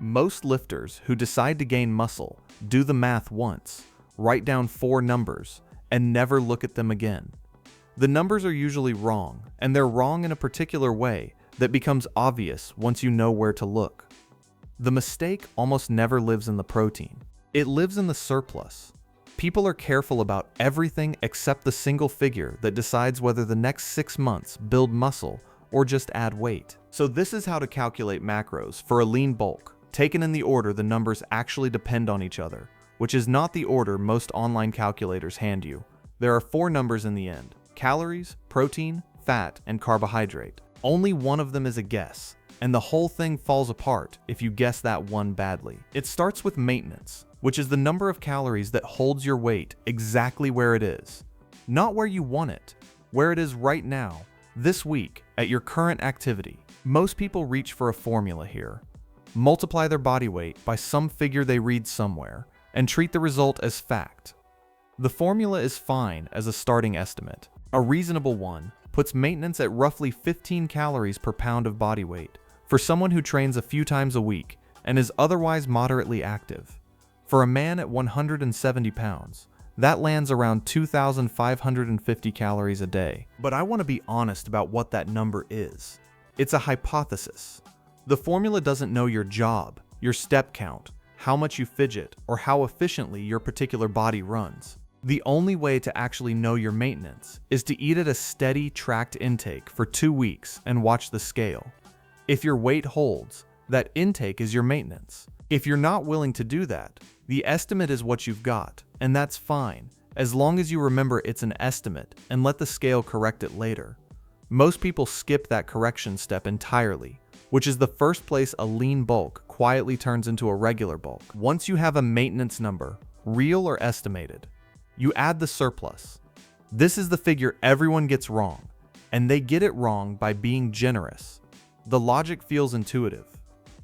Most lifters who decide to gain muscle do the math once, write down 4 numbers, and never look at them again. The numbers are usually wrong, and they're wrong in a particular way that becomes obvious once you know where to look. The mistake almost never lives in the protein. It lives in the surplus. People are careful about everything except the single figure that decides whether the next 6 months build muscle or just add weight. So this is how to calculate macros for a lean bulk, taken in the order the numbers actually depend on each other, which is not the order most online calculators hand you. There are 4 numbers in the end: calories, protein, fat, and carbohydrate. Only one of them is a guess, and the whole thing falls apart if you guess that one badly. It starts with maintenance, which is the number of calories that holds your weight exactly where it is. Not where you want it, where it is right now, this week, at your current activity. Most people reach for a formula here. Multiply their body weight by some figure they read somewhere, and treat the result as fact. The formula is fine as a starting estimate. A reasonable one puts maintenance at roughly 15 calories per pound of body weight for someone who trains a few times a week and is otherwise moderately active. For a man at 170 pounds, that lands around 2,550 calories a day. But I want to be honest about what that number is. It's a hypothesis. The formula doesn't know your job, your step count, how much you fidget, or how efficiently your particular body runs. The only way to actually know your maintenance is to eat at a steady, tracked intake for 2 weeks and watch the scale. If your weight holds, that intake is your maintenance. If you're not willing to do that, the estimate is what you've got, and that's fine, as long as you remember it's an estimate and let the scale correct it later. Most people skip that correction step entirely, which is the first place a lean bulk quietly turns into a regular bulk. Once you have a maintenance number, real or estimated, you add the surplus. This is the figure everyone gets wrong, and they get it wrong by being generous. The logic feels intuitive.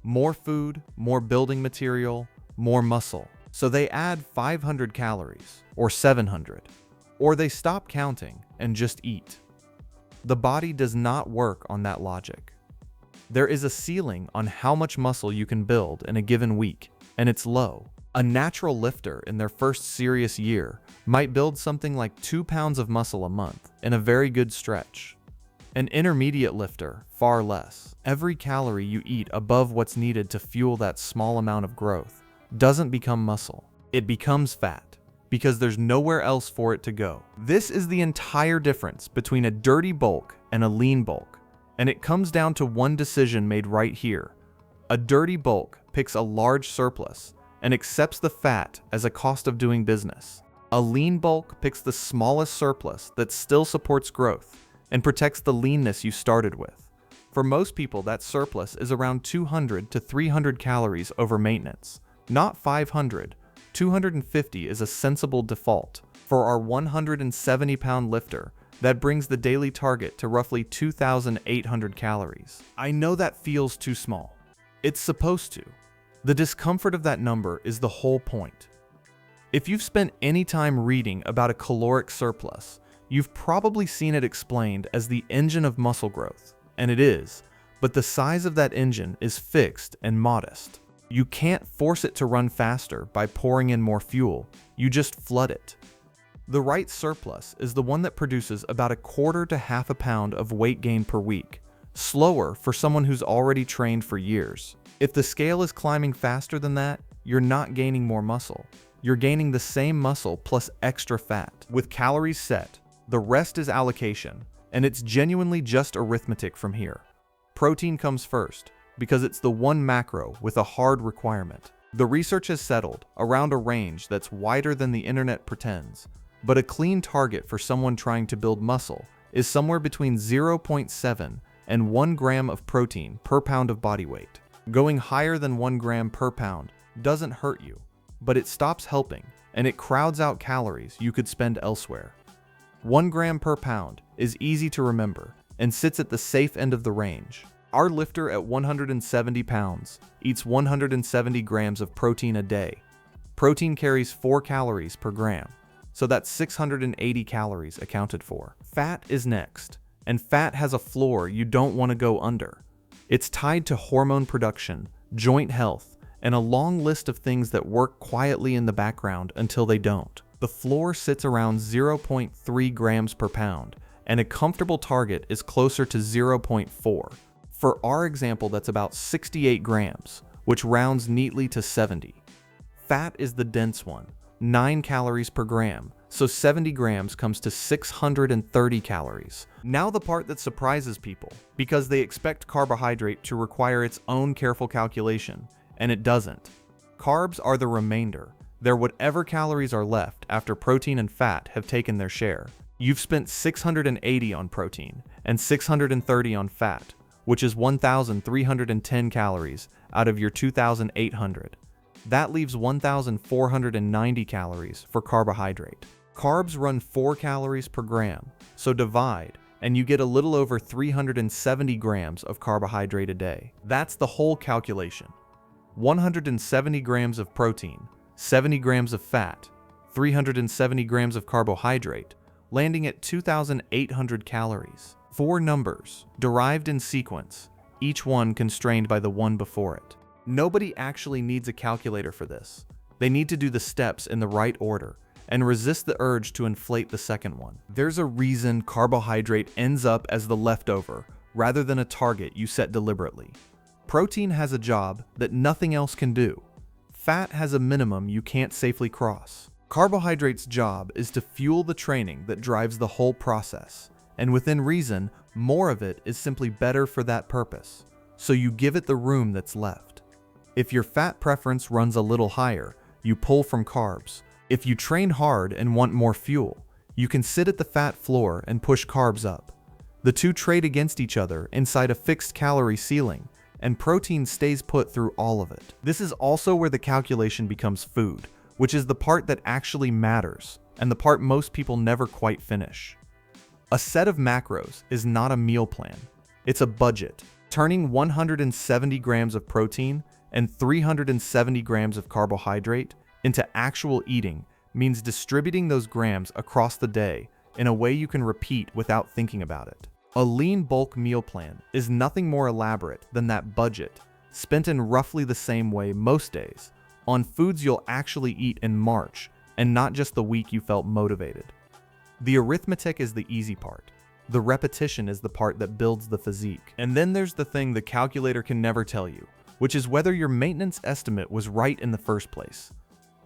More food, more building material, more muscle. So they add 500 calories, or 700, or they stop counting and just eat. The body does not work on that logic. There is a ceiling on how much muscle you can build in a given week, and it's low. A natural lifter in their first serious year might build something like 2 pounds of muscle a month in a very good stretch. An intermediate lifter, far less. Every calorie you eat above what's needed to fuel that small amount of growth doesn't become muscle. It becomes fat, because there's nowhere else for it to go. This is the entire difference between a dirty bulk and a lean bulk, and it comes down to one decision made right here. A dirty bulk picks a large surplus and accepts the fat as a cost of doing business. A lean bulk picks the smallest surplus that still supports growth and protects the leanness you started with. For most people, that surplus is around 200 to 300 calories over maintenance, not 500. 250 is a sensible default. For our 170-pound lifter, that brings the daily target to roughly 2,800 calories. I know that feels too small. It's supposed to. The discomfort of that number is the whole point. If you've spent any time reading about a caloric surplus, you've probably seen it explained as the engine of muscle growth, and it is, but the size of that engine is fixed and modest. You can't force it to run faster by pouring in more fuel, you just flood it. The right surplus is the one that produces about 1/4 to 1/2 pound of weight gain per week, slower for someone who's already trained for years. If the scale is climbing faster than that, you're not gaining more muscle. You're gaining the same muscle plus extra fat. With calories set, the rest is allocation, and it's genuinely just arithmetic from here. Protein comes first, because it's the one macro with a hard requirement. The research has settled around a range that's wider than the internet pretends, but a clean target for someone trying to build muscle is somewhere between 0.7 and 1 gram of protein per pound of body weight. Going higher than 1 gram per pound doesn't hurt you, but it stops helping, and it crowds out calories you could spend elsewhere. 1 gram per pound is easy to remember and sits at the safe end of the range. Our lifter at 170 pounds eats 170 grams of protein a day. Protein carries 4 calories per gram, so that's 680 calories accounted for. Fat is next, and fat has a floor you don't want to go under. It's tied to hormone production, joint health, and a long list of things that work quietly in the background until they don't. The floor sits around 0.3 grams per pound, and a comfortable target is closer to 0.4. For our example, that's about 68 grams, which rounds neatly to 70. Fat is the dense one, 9 calories per gram, so 70 grams comes to 630 calories. Now the part that surprises people, because they expect carbohydrate to require its own careful calculation, and it doesn't. Carbs are the remainder. They're whatever calories are left after protein and fat have taken their share. You've spent 680 on protein and 630 on fat, which is 1,310 calories out of your 2,800. That leaves 1,490 calories for carbohydrate. Carbs run 4 calories per gram, so divide, and you get a little over 370 grams of carbohydrate a day. That's the whole calculation. 170 grams of protein, 70 grams of fat, 370 grams of carbohydrate, landing at 2,800 calories. 4 numbers, derived in sequence, each one constrained by the one before it. Nobody actually needs a calculator for this. They need to do the steps in the right order and resist the urge to inflate the second one. There's a reason carbohydrate ends up as the leftover rather than a target you set deliberately. Protein has a job that nothing else can do. Fat has a minimum you can't safely cross. Carbohydrate's job is to fuel the training that drives the whole process, and within reason, more of it is simply better for that purpose, so you give it the room that's left. If your fat preference runs a little higher, you pull from carbs. If you train hard and want more fuel, you can sit at the fat floor and push carbs up. The two trade against each other inside a fixed calorie ceiling, and protein stays put through all of it. This is also where the calculation becomes food, which is the part that actually matters, and the part most people never quite finish. A set of macros is not a meal plan. It's a budget. Turning 170 grams of protein and 370 grams of carbohydrate into actual eating means distributing those grams across the day in a way you can repeat without thinking about it. A lean bulk meal plan is nothing more elaborate than that budget, spent in roughly the same way most days, on foods you'll actually eat in March and not just the week you felt motivated. The arithmetic is the easy part. The repetition is the part that builds the physique. And then there's the thing the calculator can never tell you, which is whether your maintenance estimate was right in the first place.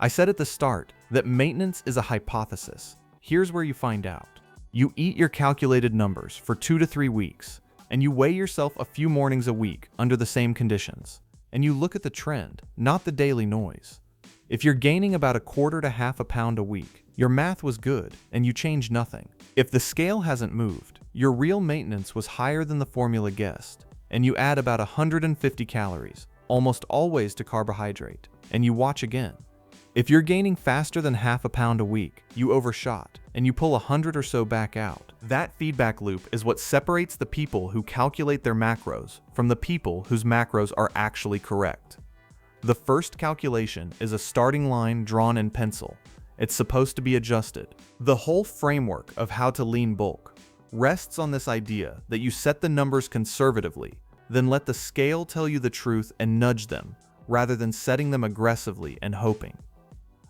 I said at the start that maintenance is a hypothesis. Here's where you find out. You eat your calculated numbers for 2 to 3 weeks, and you weigh yourself a few mornings a week under the same conditions, and you look at the trend, not the daily noise. If you're gaining about a quarter to half a pound a week, your math was good, and you changed nothing. If the scale hasn't moved, your real maintenance was higher than the formula guessed, and you add about 150 calories, almost always to carbohydrate, and you watch again. If you're gaining faster than half a pound a week, you overshot, and you pull 100 or so back out. That feedback loop is what separates the people who calculate their macros from the people whose macros are actually correct. The first calculation is a starting line drawn in pencil. It's supposed to be adjusted. The whole framework of how to lean bulk rests on this idea that you set the numbers conservatively, then let the scale tell you the truth and nudge them, rather than setting them aggressively and hoping.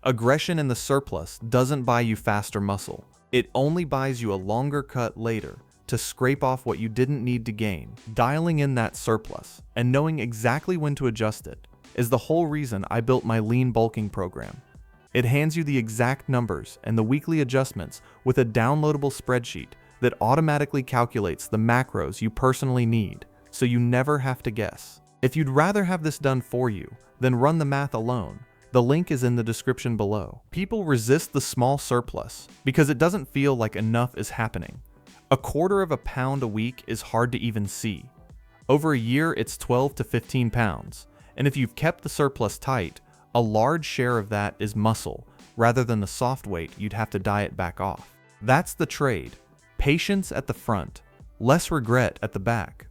Aggression in the surplus doesn't buy you faster muscle. It only buys you a longer cut later to scrape off what you didn't need to gain. Dialing in that surplus and knowing exactly when to adjust it is the whole reason I built my lean bulking program. It hands you the exact numbers and the weekly adjustments with a downloadable spreadsheet that automatically calculates the macros you personally need, so you never have to guess. If you'd rather have this done for you than run the math alone, the link is in the description below. People resist the small surplus because it doesn't feel like enough is happening. A quarter of a pound a week is hard to even see. Over a year, it's 12 to 15 pounds. And if you've kept the surplus tight, a large share of that is muscle, rather than the soft weight you'd have to diet back off. That's the trade. Patience at the front, less regret at the back.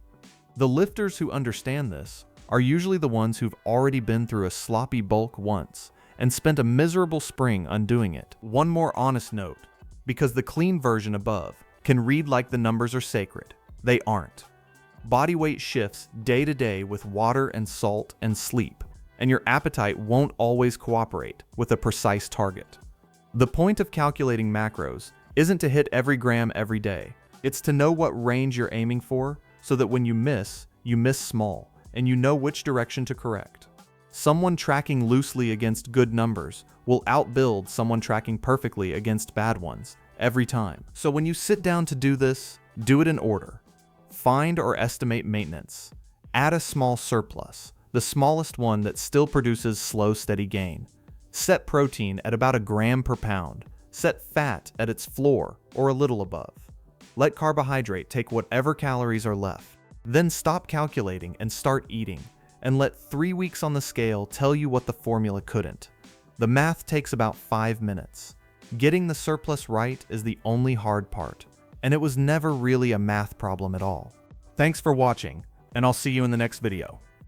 The lifters who understand this are usually the ones who've already been through a sloppy bulk once and spent a miserable spring undoing it. One more honest note, because the clean version above can read like the numbers are sacred. They aren't. Body weight shifts day to day with water and salt and sleep, and your appetite won't always cooperate with a precise target. The point of calculating macros isn't to hit every gram every day. It's to know what range you're aiming for so that when you miss small, and you know which direction to correct. Someone tracking loosely against good numbers will outbuild someone tracking perfectly against bad ones every time. So when you sit down to do this, do it in order. Find or estimate maintenance. Add a small surplus, the smallest one that still produces slow, steady gain. Set protein at about a gram per pound. Set fat at its floor or a little above. Let carbohydrate take whatever calories are left. Then stop calculating and start eating, and let 3 weeks on the scale tell you what the formula couldn't. The math takes about 5 minutes. Getting the surplus right is the only hard part, and it was never really a math problem at all. Thanks for watching, and I'll see you in the next video.